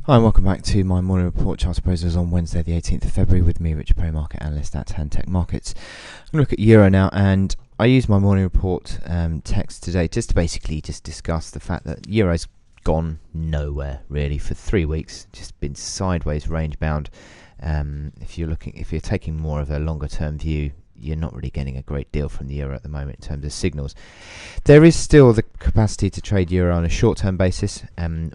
Hi and welcome back to my morning report. Chart appraisals on Wednesday the 18th of February with me, Richard Perry, market analyst at Tech Markets. I'm going to look at Euro now, and I used my morning report text today just to basically just discuss the fact that Euro's gone nowhere really for 3 weeks, just been sideways range bound. If you're taking more of a longer term view, you're not really getting a great deal from the euro at the moment in terms of signals. There is still the capacity to trade euro on a short-term basis,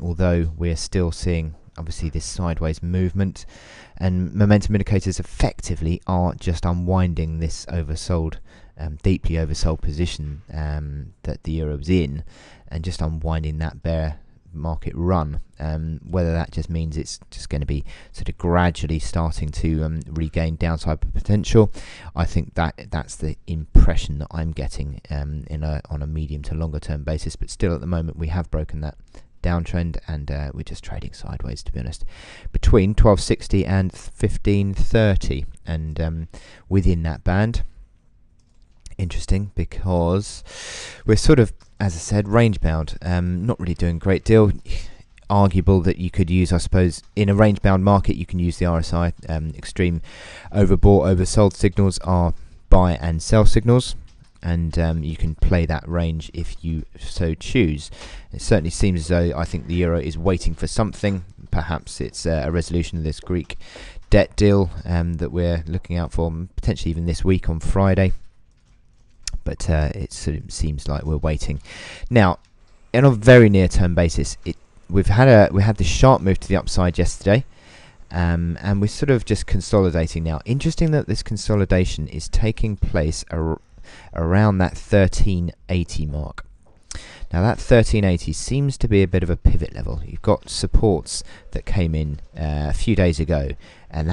although we're still seeing obviously this sideways movement, and momentum indicators effectively are just unwinding this oversold, deeply oversold position that the euro was in, and just unwinding that bear market run. Whether that just means it's just going to be sort of gradually starting to regain downside potential, I think that's the impression that I'm getting on a medium to longer term basis. But still, at the moment, we have broken that downtrend, and we're just trading sideways, to be honest, between 1260 and 1530, and within that band. Interesting, because we're sort of, as I said, range bound, not really doing a great deal. Arguable that you could use, I suppose, in a range bound market, you can use the RSI. Extreme overbought, oversold signals are buy and sell signals, and you can play that range if you so choose. It certainly seems as though I think the euro is waiting for something. Perhaps it's a resolution of this Greek debt deal that we're looking out for, potentially even this week on Friday. But it sort of seems like we're waiting. Now, on a very near-term basis, we had this sharp move to the upside yesterday, and we're sort of just consolidating now. Interesting that this consolidation is taking place around that 1380 mark. Now that 1380 seems to be a bit of a pivot level. You've got supports that came in a few days ago, and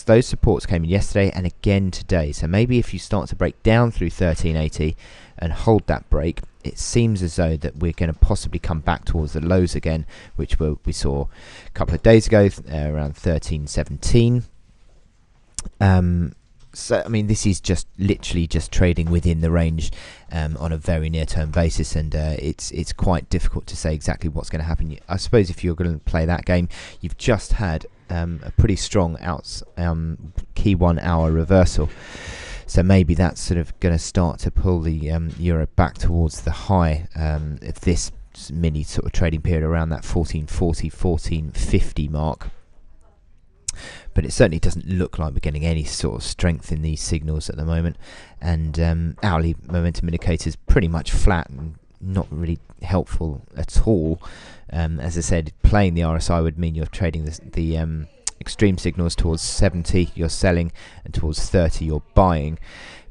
those supports came in yesterday and again today. So maybe if you start to break down through 1380 and hold that break, it seems as though that we're going to possibly come back towards the lows again, which we saw a couple of days ago around 1317. So, I mean, this is just literally just trading within the range on a very near-term basis, and it's quite difficult to say exactly what's going to happen. I suppose if you're going to play that game, you've just had a pretty strong key 1 hour reversal. So maybe that's sort of going to start to pull the euro back towards the high of this mini sort of trading period around that 1440, 1450 mark. But it certainly doesn't look like we're getting any sort of strength in these signals at the moment, and hourly momentum indicators pretty much flat and not really helpful at all. As I said, playing the RSI would mean you're trading the extreme signals towards 70 you're selling, and towards 30 you're buying,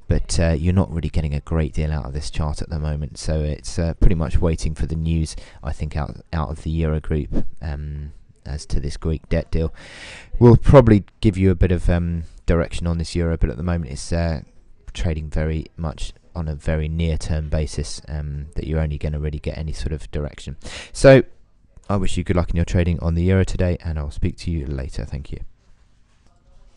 but you're not really getting a great deal out of this chart at the moment. So it's pretty much waiting for the news, I think, out of the Eurogroup as to this Greek debt deal. We'll probably give you a bit of direction on this euro, but at the moment it's trading very much on a very near-term basis, that you're only going to really get any sort of direction. So I wish you good luck in your trading on the euro today, and I'll speak to you later. Thank you.